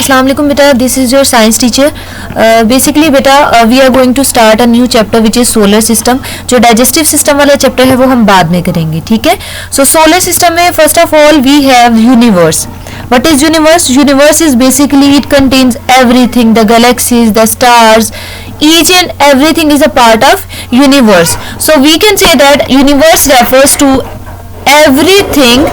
अस्सलाम वालेकुम बेटा, this is your science teacher. Basically बेटा we are going to start a new chapter which is solar system. जो digestive system वाला chapter है वो हम बाद में करेंगे, ठीक है। सो सोलर सिस्टम में first of all we have universe. What is universe? Universe is basically it contains everything, the galaxies, the stars, each and everything is a part of universe. So we can say that universe refers to everything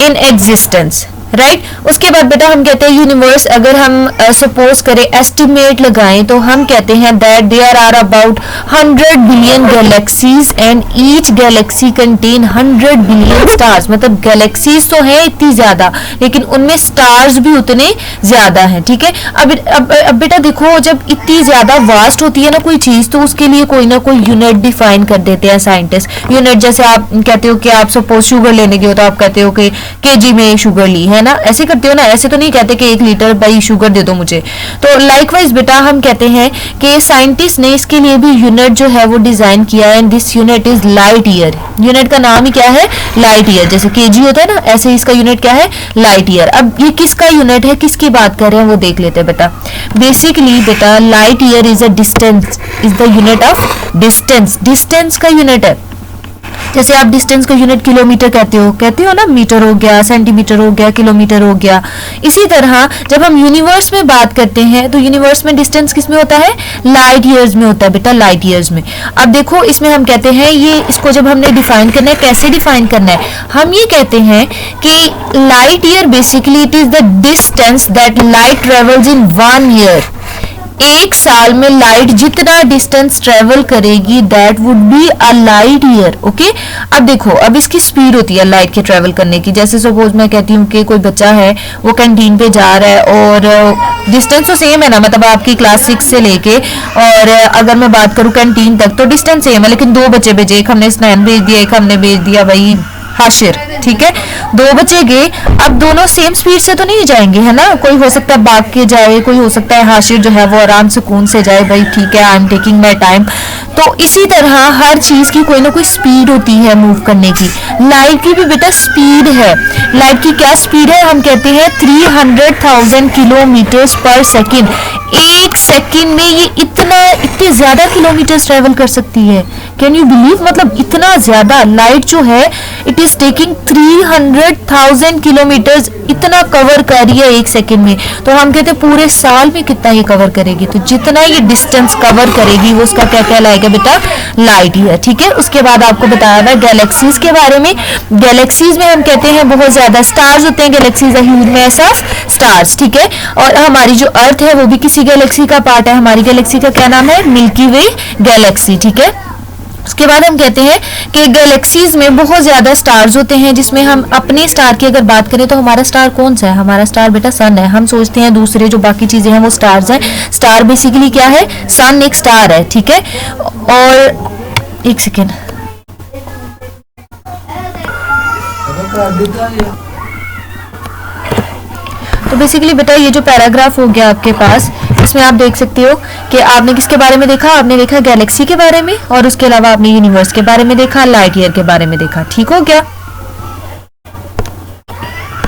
in existence, right उसके बाद बेटा हम कहते हैं universe, अगर हम suppose करें estimate लगाएं तो हम कहते हैं that there are about 100 billion galaxies and each galaxy contain 100 billion stars. मतलब गैलेक्सीज तो हैं इतनी ज्यादा, लेकिन उनमें स्टार्स भी उतने ज्यादा हैं, ठीक है। अब बेटा देखो, जब इतनी ज्यादा वास्ट होती है ना कोई चीज, तो उसके लिए कोई ना कोई यूनिट डिफाइन कर देते हैं साइंटिस्ट। यूनिट जैसे आप कहते हो कि आप सपोज शुगर लेने गए हो तो आप कहते हो कि केजी में शुगर ली है ना, ऐसे करते हो ना। ऐसे तो नहीं कहते कि 1 लीटर भाई शुगर दे दो मुझे। तो लाइकवाइज बेटा हम कहते हैं कि साइंटिस्ट ने इसके लिए भी यूनिट जो है वो डिजाइन किया है, and this unit is light year. Unit का नाम ही क्या है? Light year. जैसे केजी होता है ना, ऐसे इसका यूनिट क्या है? Light year. अब ये किसका यूनिट है, किसकी बात कर रहे हैं वो देख लेते हैं बेटा। बेसिकली बेटा light year is a distance, is the unit of distance. Distance का यूनिट है। जैसे आप डिस्टेंस का यूनिट किलोमीटर कहते हो ना, मीटर हो गया, सेंटीमीटर हो गया, किलोमीटर हो गया। इसी तरह जब हम यूनिवर्स में बात करते हैं तो यूनिवर्स में डिस्टेंस किस में होता है? लाइट ईयर्स में होता है बेटा, लाइट ईयर्स में। अब देखो इसमें हम कहते हैं ये, इसको जब हमने डिफाइन करना है, कैसे डिफाइन करना है, हम ये कहते हैं कि light year basically it is the distance that light travels in 1 year. एक साल में लाइट जितना डिस्टेंस ट्रेवल करेगी that would be a light year, okay. अब देखो, अब इसकी स्पीड होती है लाइट के ट्रेवल करने की। जैसे सपोज मैं कहती हूँ कि कोई बच्चा है वो कैंटीन पे जा रहा है और डिस्टेंस तो सेम है ना, मतलब आपकी क्लास 6 से लेके, और अगर मैं बात करूँ कैंटीन तक तो डिस्टेंस सेम है, लेकिन 2 बच्चे भेजे, एक हमने स्नैन भेज दिया, एक हमने भेज दिया भाई हाशिर, ठीक है। 2 बच्चे गए, अब दोनों सेम स्पीड से तो नहीं जाएंगे, है ना। कोई हो सकता है भाग के जाए, कोई हो सकता है हाशिर जो है वो आराम सुकून से जाए, भाई ठीक है, I am taking my time. तो इसी तरह हर चीज की कोई ना कोई स्पीड होती है मूव करने की। लाइट की भी बेटा स्पीड है। लाइट की क्या स्पीड है? हम कहते हैं 300,000 किलोमीटर पर सेकेंड। एक सेकेंड में ये इतने ज्यादा किलोमीटर ट्रेवल कर सकती है। Can you believe? मतलब इतना ज्यादा लाइट जो है इट इज टेकिंग 300,000 किलोमीटर, इतना कवर कर रही है एक सेकेंड में। तो हम कहते हैं पूरे साल में कितना ये कवर करेगी, तो जितना ये डिस्टेंस कवर करेगी वो उसका क्या कहलाएगा बेटा? लाइट ईयर, ठीक है। उसके बाद आपको बताया था गैलेक्सीज के बारे में। गैलेक्सीज में हम कहते हैं बहुत ज्यादा स्टार्स होते हैं। Galaxies huge mass of stars, ठीक है। और हमारी जो अर्थ है वो भी किसी गैलेक्सी का पार्ट है। हमारी गैलेक्सी का क्या नाम है? मिल्की वे गैलेक्सी, ठीक है। उसके बाद हम कहते हैं कि गैलेक्सीज में बहुत ज्यादा स्टार्स होते हैं, जिसमें हम अपने स्टार की अगर बात करें तो हमारा स्टार कौन सा है? हमारा स्टार बेटा सन है। हम सोचते हैं दूसरे जो बाकी चीजें हैं वो स्टार्स हैं। स्टार बेसिकली क्या है? सन एक स्टार है, ठीक है। और एक सेकेंड, तो बेसिकली बेटा ये जो पैराग्राफ हो गया आपके पास, इसमें आप देख सकते हो कि आपने किसके बारे में देखा? आपने देखा गैलेक्सी के बारे में, और उसके अलावा आपने यूनिवर्स के बारे में देखा, लाइट ईयर के बारे में देखा, ठीक हो गया।